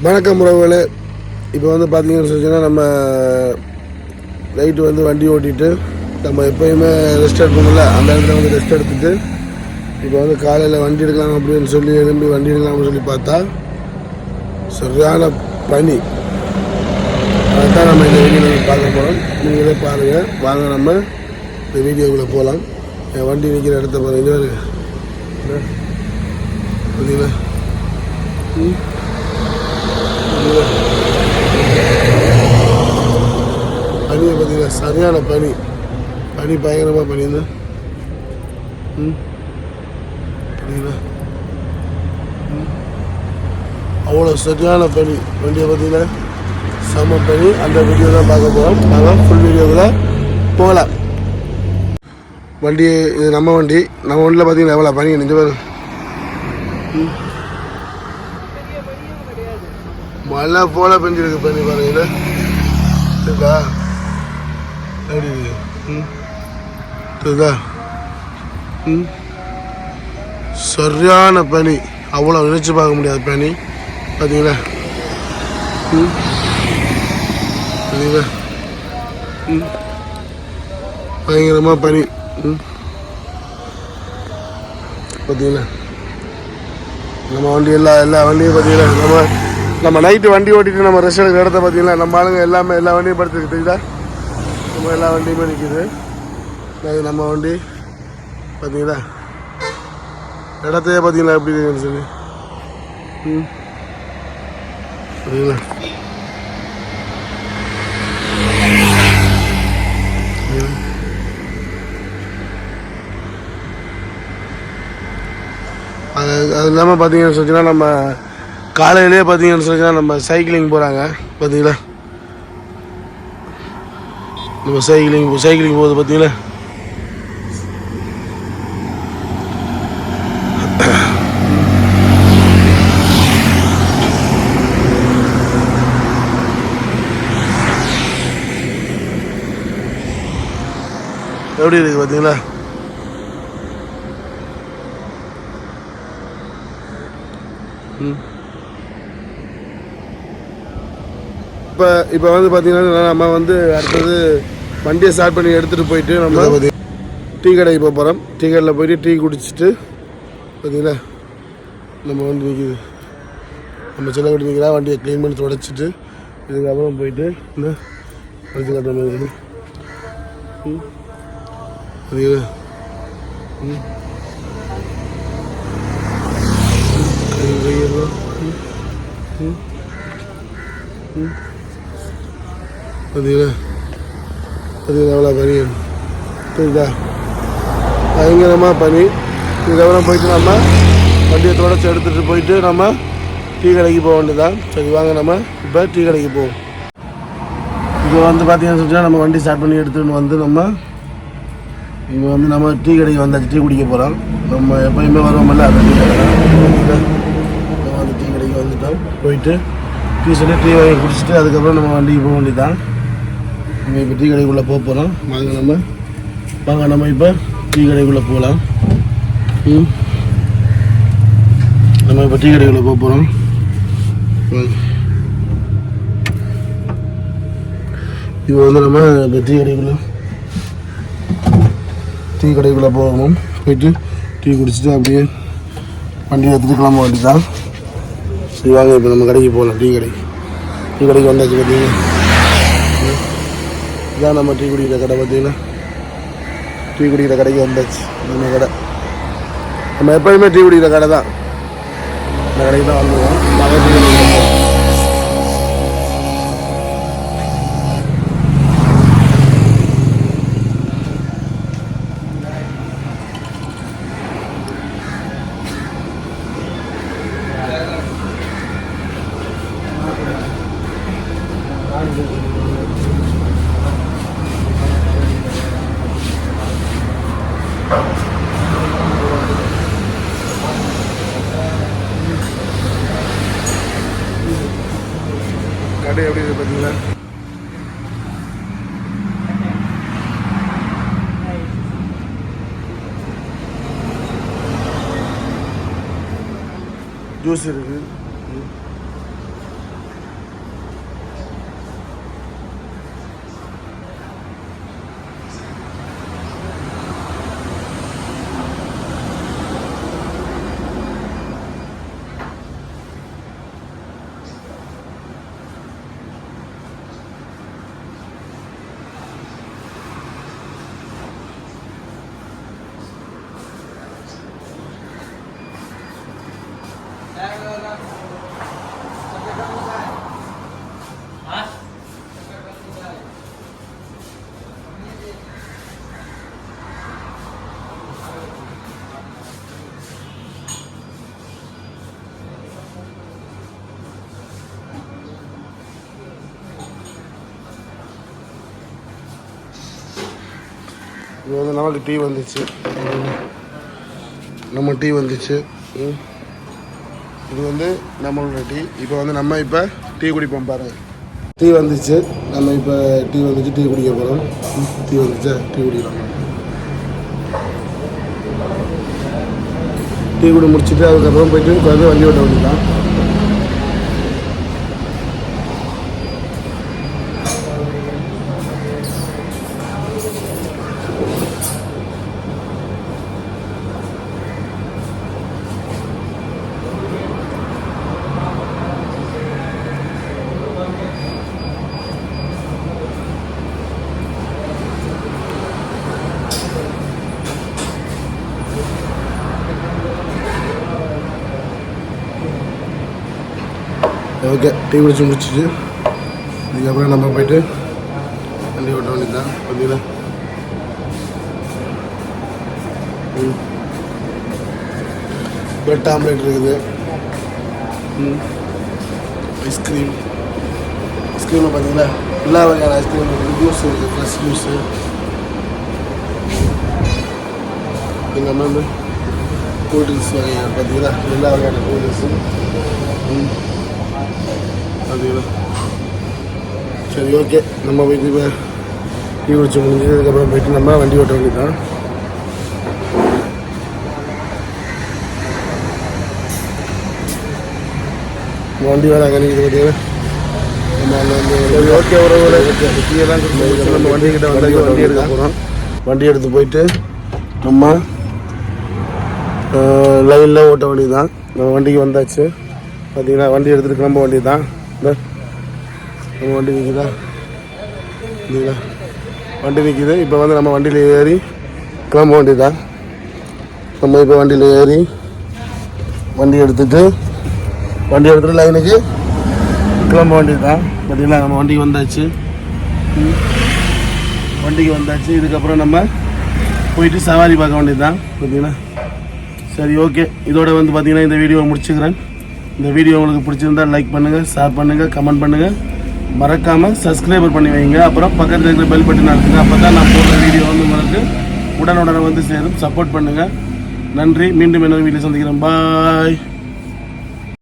வணக்கம் உறவுகளே. இப்போ வந்து பார்த்தீங்கன்னு சொன்னால் நம்ம நைட்டு வந்து வண்டி ஓட்டிட்டு நம்ம எப்போயுமே ரெஸ்ட் எடுப்போம்ல, அந்த இடத்துல வந்து ரெஸ்ட் எடுத்துட்டு இப்போ வந்து காலையில் வண்டி எடுக்கலாம் அப்படின்னு சொல்லி எழும்பி வண்டி எடுக்கலாம்னு சொல்லி பார்த்தா சரியான பனி. அதுதான் நம்ம இந்த வீடியோவில் பார்க்க போகிறோம். நீங்களே பாருங்கள். வாங்க நம்ம இந்த வீடியோக்குள்ளே போகலாம். என் வண்டி நிற்கிற இடத்த பாருங்க. பார்த்தீங்களா? பனியை பார்த்தீங்கன்னா சரியான பனி பயங்கரமாக பனின்னு பார்த்தீங்களா? அவ்வளோ சரியான பனி. வண்டியை பார்த்தீங்கன்னா செம பனி. அந்த வீடியோ தான் பார்க்க போகிறோம். நாங்கள் ஃபுல் வீடியோவில் போகலாம். வண்டி இது நம்ம வண்டியில் பார்த்தீங்கன்னா எவ்வளோ பனி நெஞ்சு பாருங்க. மழை போல பெஞ்சிருக்கு பனி பாருங்க. சரிதா? எப்படி இருக்கு? சரிதா? சரியான பனி. அவ்வளோ நினைச்சு பார்க்க முடியாது பனி. பார்த்தீங்களா? பார்த்தீங்களா? பயங்கரமாக பனி. பார்த்தீங்களா? நம்ம வண்டி எல்லா வண்டியும் பார்த்தீங்கன்னா நம்ம நைட்டு வண்டி ஓட்டிட்டு நம்ம ரெஸ்ட் எடுக்கிற இடத்த பார்த்தீங்கன்னா நம்ம ஆளுங்க எல்லா வண்டியும் படுத்துருக்கு. தெரியுதா? நம்ம எல்லா வண்டியுமே நிற்கிது. அது நம்ம வண்டி பார்த்தீங்களா? இடத்தையே பார்த்தீங்களா எப்படி இருக்குன்னு சொல்லி. சரிங்களா? அது இல்லாமல் பார்த்தீங்கன்னு சொன்னால் நம்ம காலையிலே பார்த்தீங்கன்னு சொன்னால் நம்ம சைக்கிளிங் போகிறாங்க. பார்த்தீங்களா? நம்ம சைக்கிளிங் போகுது. பார்த்தீங்களா? எப்படி இருக்கு பார்த்தீங்களா? இப்போ வந்து பார்த்தீங்கன்னா நம்ம வந்து அடுத்தது வண்டியை ஸ்டார்ட் பண்ணி எடுத்துகிட்டு போயிட்டு நம்ம டீ கடைக்கு போக போகிறோம். டீ கடையில் போயிட்டு டீ குடிச்சிட்டு பார்த்தீங்களா நம்ம வண்டி நிற்கிது. நம்ம சின்ன வண்டி நிற்கிறா. வண்டியை க்ளீன் பண்ணி தொடச்சிட்டு இதுக்கப்புறம் போயிட்டு என்ன வச்சு காட்டுற மாதிரி பார்த்தீங்களா? பார்த்தீங்களா? எவ்வளோ பனி. சரிதா? பயங்கரமாக பனி. இதுக்கப்புறம் போயிட்டு நம்ம வண்டியை தொடச்சி எடுத்துகிட்டு போயிட்டு நம்ம டீ கடைக்கு போக வேண்டியதான். சரி வாங்க நம்ம இப்போ டீ கடைக்கு போவோம். இப்போ வந்து பார்த்தீங்கன்னு சொன்னால் நம்ம வண்டி ஸ்டார்ட் பண்ணி எடுத்துகிட்டு வந்து இப்போ வந்து நம்ம டீ கடைக்கு வந்தாச்சு. டீ குடிக்க போகிறோம். நம்ம எப்போயுமே வருவோம்ல அந்த டீ கடை. நம்ம அந்த டீ கடைக்கு வந்துட்டோம். போயிட்டு டீ சொல்லி டீ வாங்கி குடிச்சிட்டு அதுக்கப்புறம் நம்ம வண்டிக்கு போக வேண்டியதான். நம்ம இப்போ டீ கடைக்குள்ளே போக போகிறோம். வாங்க நம்ம இப்போ டீ கடைக்குள்ளே போகலாம். நம்ம இப்போ டீ கடைக்குள்ளே போக போகிறோம். இப்போ வந்து நம்ம இப்போ டீ கடைக்குள்ளே போகணும். போயிட்டு டீ குடிச்சிட்டு அப்படியே வண்டி எடுத்துகிட்டு கிளம்ப வேண்டியதான். சரி வாங்க இப்போ நம்ம கடைக்கு போகலாம். டீ கடைக்கு வந்தாச்சு. பார்த்தீங்கன்னா இதான் நம்ம டீ குடிக்கிற கடை. பார்த்தீங்கன்னா டீ குடிக்கிற கடைக்கு வந்தாச்சு. நம்ம கடை நம்ம எப்போயுமே டீ குடிக்கிற கடை தான். இந்த கடைக்கு தான் வந்துடுவோம். கடை எப்படி இருக்குது பார்த்தீங்களா? ஜூஸ் இருக்குது. இது வந்து நமக்கு டீ வந்துச்சு, நம்ம டீ வந்துச்சு. இது வந்து நம்மளோட டீ. இப்போ வந்து நம்ம இப்போ டீ குடிப்போம் பாருங்கள். டீ வந்துச்சு, நம்ம இப்போ டீ வந்துச்சு, டீ குடிக்க போகிறோம். டீ வந்துச்சு, டீ குடிக்கலாம். டீ குடி முடிச்சுட்டு அதுக்கப்புறம் போயிட்டு வந்து வண்டி ஓட்ட வேண்டியதான். ஓகே, டீ குடிச்சு முடிச்சிட்டு இதுக்கப்புறம் நம்ம போயிட்டு வண்டி ஓட்ட வேண்டியதான். பார்த்தீங்களா, பிரெட் ஆம்லேட் இருக்குது, ஐஸ்கிரீமில் பார்த்தீங்களா எல்லா வகையான ஐஸ்கிரீம் இருக்குது, ஜூஸ் இருக்குது, ஃப்ரெஷ் ஜூஸு. எங்கள் வந்து கூல் ட்ரிங்க்ஸ் வகையான பார்த்தீங்களா எல்லா வகையான கூல் ட்ரிங்க்ஸும் பார்த்தீங்களா. சரி, ஓகே, நம்ம போயிட்டு இப்போ டீ குடிச்சு முடிஞ்சது. அதுக்கப்புறம் போயிட்டு நம்ம வண்டி ஓட்ட வேண்டியதான். வண்டி வேலை கணிக்குது பார்த்தீங்கன்னா. நம்ம அங்கே வந்து ஓகே உறவுகளை டீயெல்லாம் கொடுத்து நம்ம வண்டிக்கிட்ட வந்து வண்டி எடுக்க போகிறோம். வண்டி எடுத்து போயிட்டு நம்ம லைனில் ஓட்ட வேண்டியது தான். நம்ம வண்டிக்கு வந்தாச்சு பார்த்தீங்கன்னா. வண்டி எடுத்துகிட்டு கிளம்ப வேண்டியது தான். நம்ம வண்டி நிற்குதா, இல்லைங்களா, வண்டி நிற்கிது. இப்போ வந்து நம்ம வண்டியில் ஏறி கிளம்ப வேண்டியது தான். நம்ம இப்போ வண்டியில் ஏறி வண்டி எடுத்துகிட்டு லைனுக்கு கிளம்ப வேண்டியது தான். பார்த்தீங்களா, நம்ம வண்டிக்கு வந்தாச்சு. இதுக்கப்புறம் நம்ம போயிட்டு சவாரி பார்க்க வேண்டியது தான். பார்த்தீங்களா. சரி, ஓகே, இதோட வந்து பார்த்தீங்கன்னா இந்த வீடியோவை முடிச்சுக்கிறேன். இந்த வீடியோ உங்களுக்கு பிடிச்சிருந்தால் லைக் பண்ணுங்கள், ஷேர் பண்ணுங்கள், கமெண்ட் பண்ணுங்கள், மறக்காமல் சப்ஸ்கிரைபர் பண்ணி வைங்க. அப்புறம் பக்கத்தில் இருக்கிற பெல் பட்டன் அழுத்துங்க. அப்போ தான் நான் போடுற வீடியோ வந்து உங்களுக்கு உடனுடனே வந்து சேரும். சப்போர்ட் பண்ணுங்கள். நன்றி. மீண்டும் இன்னொரு வீடியோ சந்திக்கிறேன். பாய்.